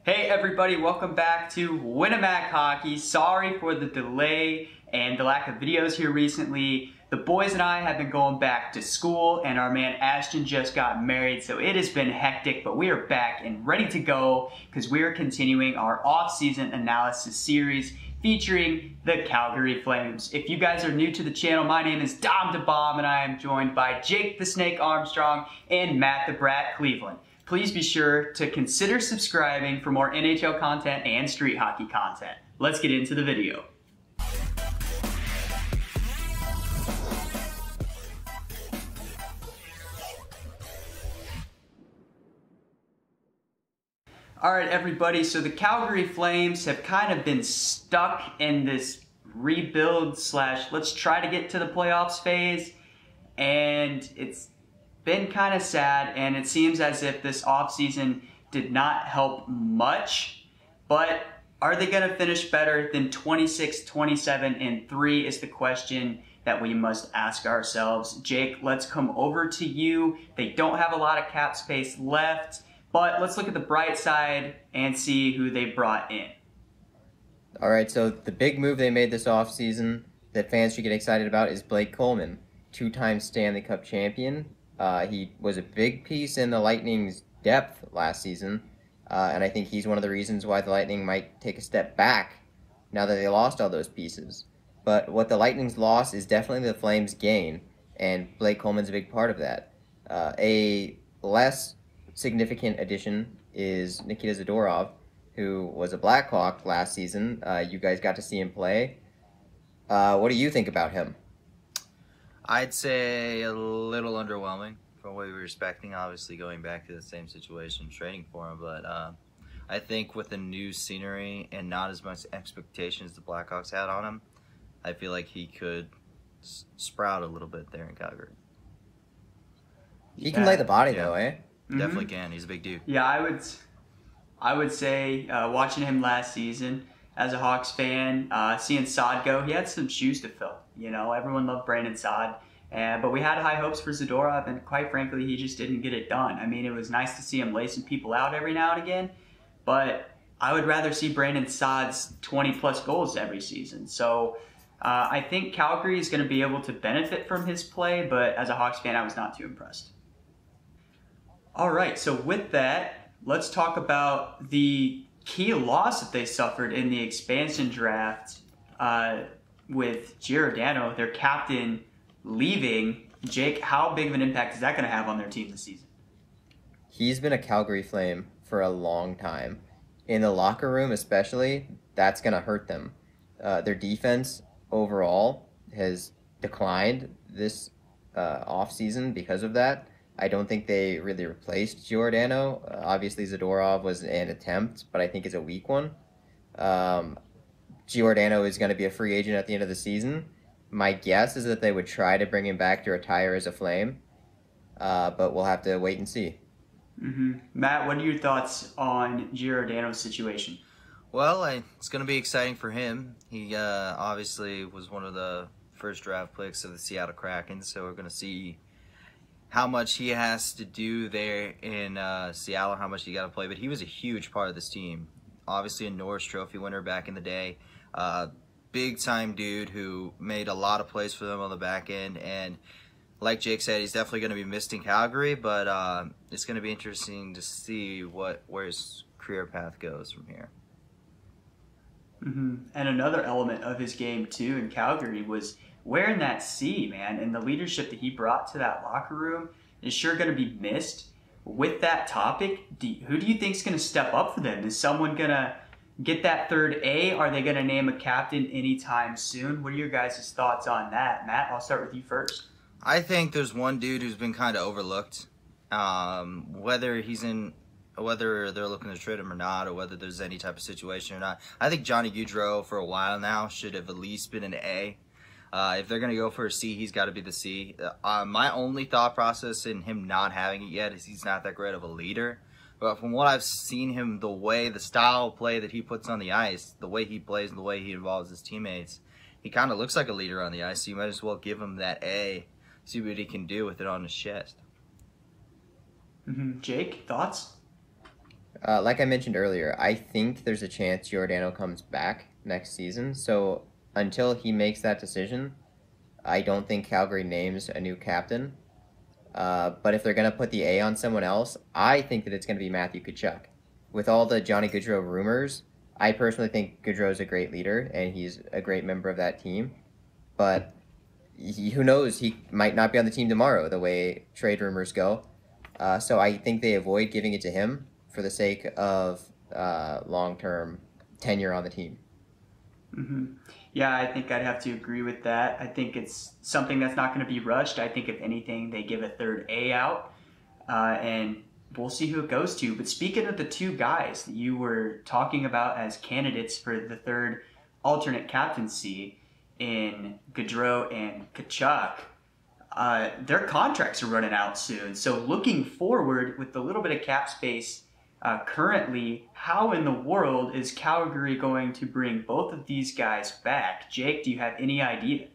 Hey everybody, welcome back to Winnemac Hockey. Sorry for the delay and the lack of videos here recently. The boys and I have been going back to school and our man Ashton just got married, so it has been hectic, but we are back and ready to go because we are continuing our off-season analysis series featuring the Calgary Flames. If you guys are new to the channel, my name is Dom DeBomb and I am joined by Jake the Snake Armstrong and Matt the Brat Cleveland. Please be sure to consider subscribing for more NHL content and street hockey content. Let's get into the video. Alright everybody, so the Calgary Flames have kind of been stuck in this rebuild slash let's try to get to the playoffs phase, and it's been kind of sad, and it seems as if this offseason did not help much. But are they going to finish better than 26, 27, and 3 is the question that we must ask ourselves. Jake, let's come over to you. They don't have a lot of cap space left, but let's look at the bright side and see who they brought in. All right, so the big move they made this offseason that fans should get excited about is Blake Coleman, two-time Stanley Cup champion. He was a big piece in the Lightning's depth last season, and I think he's one of the reasons why the Lightning might take a step back now that they lost all those pieces. But what the Lightning's loss is definitely the Flames' gain, and Blake Coleman's a big part of that. A less significant addition is Nikita Zadorov, who was a Blackhawk last season. You guys got to see him play. What do you think about him? I'd say a little underwhelming from what we were expecting, obviously going back to the same situation, trading for him. But I think with the new scenery and not as much expectations the Blackhawks had on him, I feel like he could sprout a little bit there in Calgary. He can lay the body though, eh? Definitely can. He's a big dude. Yeah, I would say watching him last season as a Hawks fan, seeing Saad go, he had some shoes to fill. You know, everyone loved Brandon Saad, but we had high hopes for Zadorov, and quite frankly, he just didn't get it done. I mean, it was nice to see him lay some people out every now and again, but I would rather see Brandon Saad's 20-plus goals every season. So I think Calgary is going to be able to benefit from his play, but as a Hawks fan, I was not too impressed. All right, so with that, let's talk about the key loss that they suffered in the expansion draft with Giordano, their captain, leaving. Jake, how big of an impact is that going to have on their team this season? He's been a Calgary Flame for a long time. In the locker room especially, that's going to hurt them. Their defense overall has declined this offseason because of that. I don't think they really replaced Giordano. Obviously, Zadorov was an attempt, but I think it's a weak one. Giordano is going to be a free agent at the end of the season. My guess is that they would try to bring him back to retire as a Flame, but we'll have to wait and see. Matt, what are your thoughts on Giordano's situation? Well, it's going to be exciting for him. He obviously was one of the first draft picks of the Seattle Kraken, so we're going to see how much he has to do there in Seattle, how much he got to play. But he was a huge part of this team. Obviously a Norris Trophy winner back in the day. Big-time dude who made a lot of plays for them on the back end. And like Jake said, he's definitely going to be missed in Calgary. But it's going to be interesting to see where his career path goes from here. And another element of his game, too, in Calgary was wearing that C, man, and the leadership that he brought to that locker room is sure going to be missed. With that topic, who do you think is going to step up for them? Is someone going to get that third A? Are they going to name a captain anytime soon? What are your guys' thoughts on that? Matt, I'll start with you first. I think there's one dude who's been kind of overlooked. Whether they're looking to trade him or not, or whether there's any type of situation or not. I think Johnny Gaudreau for a while now should have at least been an A. If they're going to go for a C, he's got to be the C. My only thought process in him not having it yet is he's not that great of a leader. But from what I've seen him, the style of play that he puts on the ice, the way he plays and the way he involves his teammates, he kind of looks like a leader on the ice. So you might as well give him that A, see what he can do with it on his chest. Jake, thoughts? Like I mentioned earlier, I think there's a chance Giordano comes back next season. So until he makes that decision, I don't think Calgary names a new captain. But if they're going to put the A on someone else, I think that it's going to be Matthew Tkachuk. With all the Johnny Gaudreau rumors, I personally think Gaudreau's a great leader and he's a great member of that team. But who knows? He might not be on the team tomorrow, the way trade rumors go. So I think they avoid giving it to him for the sake of long-term tenure on the team. Mm-hmm. Yeah, I think I'd have to agree with that. I think it's something that's not going to be rushed. I think if anything, they give a third A out, and we'll see who it goes to. But speaking of the two guys that you were talking about as candidates for the third alternate captaincy in Gaudreau and Tkachuk, their contracts are running out soon. So looking forward with the little bit of cap space currently, how in the world is Calgary going to bring both of these guys back? Jake, do you have any idea?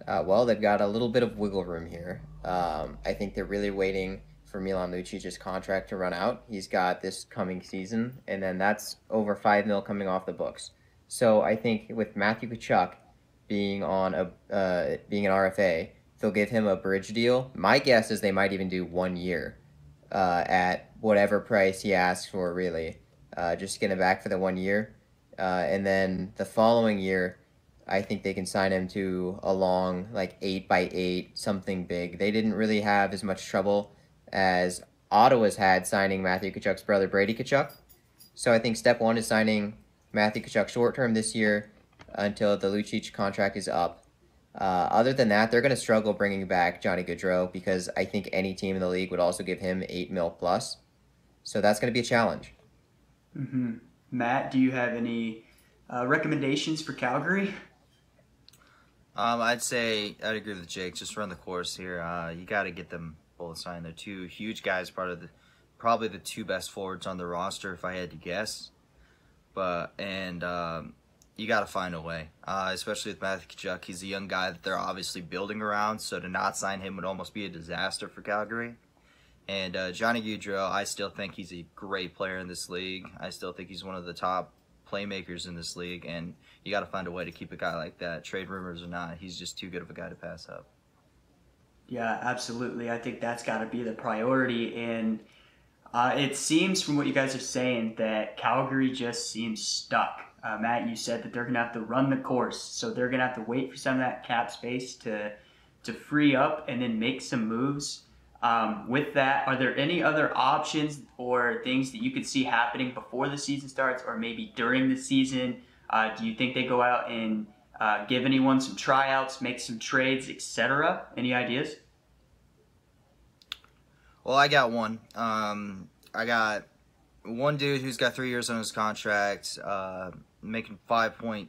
Well, they've got a little bit of wiggle room here. I think they're really waiting for Milan Lucic's contract to run out. He's got this coming season, and then that's over $5 million coming off the books. So I think with Matthew Tkachuk being on being an RFA, they'll give him a bridge deal. My guess is they might even do 1 year at whatever price he asks for, really. Just get him back for the 1 year. And then the following year, I think they can sign him to a long, like 8x8, something big. They didn't really have as much trouble as Ottawa's had signing Matthew Tkachuk's brother, Brady Tkachuk. So I think step one is signing Matthew Tkachuk short-term this year until the Lucic contract is up. Other than that, they're going to struggle bringing back Johnny Gaudreau because I think any team in the league would also give him $8 million plus. So that's going to be a challenge. Mm-hmm. Matt, do you have any recommendations for Calgary? I'd say I'd agree with Jake. Just run the course here. You got to get them both signed. They're two huge guys, probably the two best forwards on the roster, if I had to guess. You got to find a way, especially with Matthew Tkachuk. He's a young guy that they're obviously building around, so to not sign him would almost be a disaster for Calgary. And Johnny Gaudreau, I still think he's a great player in this league. I still think he's one of the top playmakers in this league, and you got to find a way to keep a guy like that, trade rumors or not. He's just too good of a guy to pass up. Yeah, absolutely. I think that's got to be the priority. And it seems from what you guys are saying that Calgary just seems stuck. Matt, you said that they're going to have to run the course. So they're going to have to wait for some of that cap space to free up and then make some moves. With that, are there any other options or things that you could see happening before the season starts or maybe during the season? Do you think they go out and give anyone some tryouts, make some trades, etc.? Any ideas? Well, I got one. I got one dude who's got 3 years on his contract, making 5.3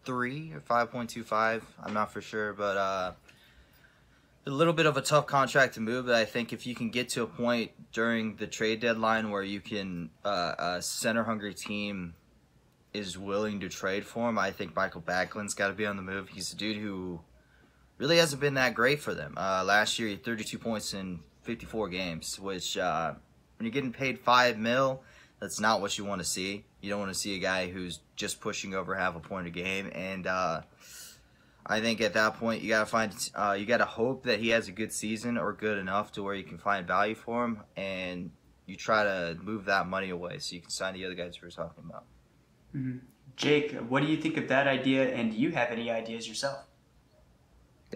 or 5.25. I'm not for sure, but a little bit of a tough contract to move. But I think if you can get to a point during the trade deadline where you can a center-hungry team is willing to trade for him, I think Michael Backlund's got to be on the move. He's a dude who really hasn't been that great for them. Last year, he had 32 points in 54 games, which when you're getting paid $5 million, that's not what you want to see. You don't want to see a guy who's just pushing over half a point a game. And I think at that point, you gotta hope that he has a good season or good enough to where you can find value for him, and you try to move that money away so you can sign the other guys we were talking about. Mm-hmm. Jake, what do you think of that idea, and do you have any ideas yourself?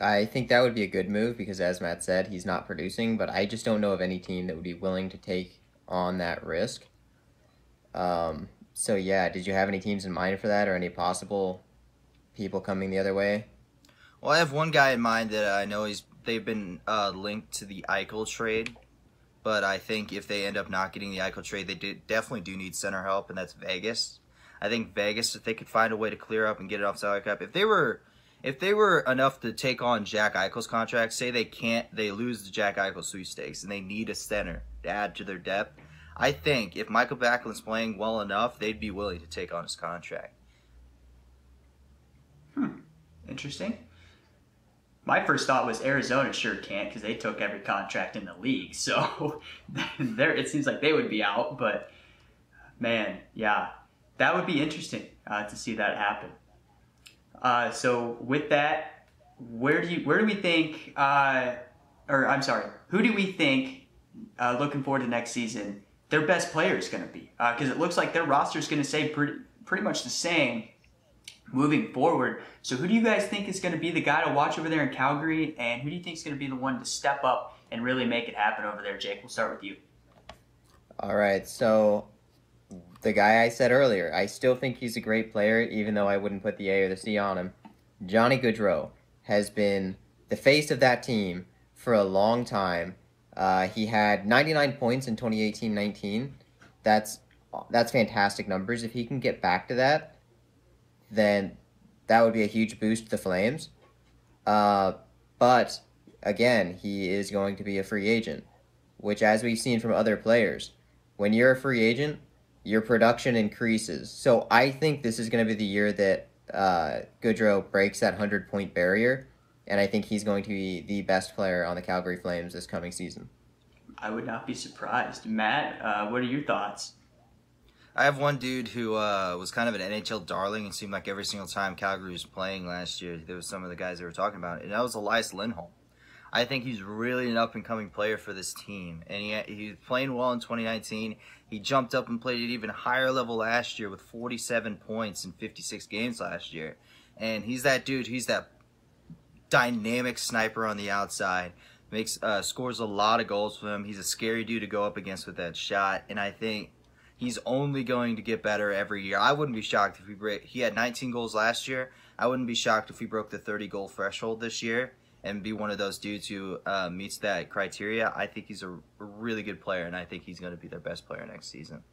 I think that would be a good move because, as Matt said, he's not producing, but I just don't know of any team that would be willing to take on that risk. So, yeah, did you have any teams in mind for that or any possible people coming the other way? Well, I have one guy in mind that I know they've been linked to the Eichel trade, but I think if they end up not getting the Eichel trade, they definitely do need center help, and that's Vegas. I think Vegas, if they could find a way to clear up and get it off salary cap, if they were enough to take on Jack Eichel's contract, say they lose the Jack Eichel sweepstakes and they need a center to add to their depth, I think if Michael Backlund's playing well enough, they'd be willing to take on his contract. Interesting. My first thought was Arizona sure can't because they took every contract in the league. So there, it seems like they would be out. But man, yeah, that would be interesting to see that happen. So with that, where do we think? Who do we think looking forward to next season? Their best player is going to be because it looks like their roster is going to stay pretty much the same moving forward. So who do you guys think is going to be the guy to watch over there in Calgary, and who do you think is going to be the one to step up and really make it happen over there? Jake, we'll start with you. All right, so the guy I said earlier, I still think he's a great player, even though I wouldn't put the A or the C on him. Johnny Gaudreau has been the face of that team for a long time. He had 99 points in 2018-19. That's fantastic numbers. If he can get back to that, then that would be a huge boost to the Flames. But, again, he is going to be a free agent, which, as we've seen from other players, when you're a free agent, your production increases. So I think this is going to be the year that Gaudreau breaks that 100-point barrier, and I think he's going to be the best player on the Calgary Flames this coming season. I would not be surprised. Matt, what are your thoughts? I have one dude who was kind of an NHL darling and seemed like every single time Calgary was playing last year, there was some of the guys they were talking about, and that was Elias Lindholm. I think he's really an up-and-coming player for this team, and he was playing well in 2019. He jumped up and played at even higher level last year with 47 points in 56 games last year. And he's that dude. He's that dynamic sniper on the outside. Scores a lot of goals for him. He's a scary dude to go up against with that shot, and I think he's only going to get better every year. I wouldn't be shocked if he had 19 goals last year. I wouldn't be shocked if he broke the 30-goal threshold this year and be one of those dudes who meets that criteria. I think he's a really good player, and I think he's going to be their best player next season.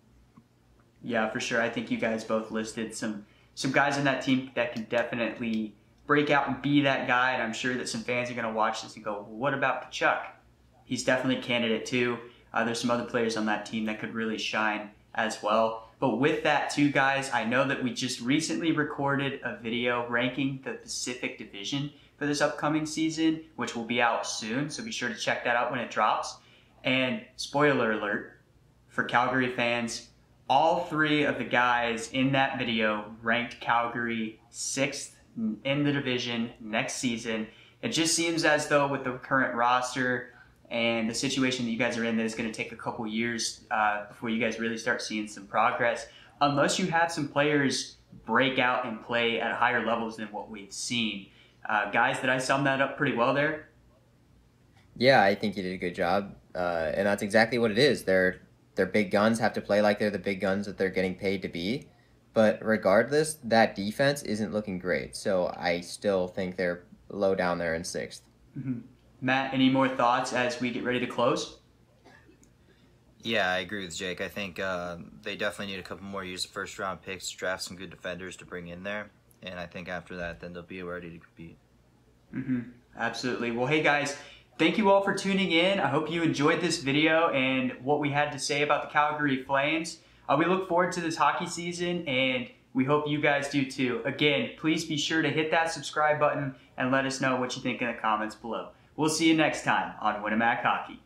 Yeah, for sure. I think you guys both listed some guys on that team that can definitely break out and be that guy, and I'm sure that some fans are going to watch this and go, well, what about Kachuk? He's definitely a candidate too. There's some other players on that team that could really shine as well. But with that too, guys, I know that we just recently recorded a video ranking the Pacific Division for this upcoming season, which will be out soon, so be sure to check that out when it drops. And spoiler alert for Calgary fans, all three of the guys in that video ranked Calgary 6th in the division next season. It just seems as though with the current roster and the situation that you guys are in, that it's going to take a couple years before you guys really start seeing some progress, unless you have some players break out and play at higher levels than what we've seen. Guys, did I sum that up pretty well there? Yeah, I think you did a good job, and that's exactly what it is. Their big guns have to play like they're the big guns that they're getting paid to be, but regardless, that defense isn't looking great, so I still think they're low down there in 6th. Mm-hmm. Matt, any more thoughts as we get ready to close? Yeah, I agree with Jake. I think they definitely need a couple more years of first-round picks, draft some good defenders to bring in there. And I think after that, then they'll be ready to compete. Mm-hmm. Absolutely. Well, hey, guys, thank you all for tuning in. I hope you enjoyed this video and what we had to say about the Calgary Flames. We look forward to this hockey season, and we hope you guys do too. Again, please be sure to hit that subscribe button and let us know what you think in the comments below. We'll see you next time on Winnemac Hockey.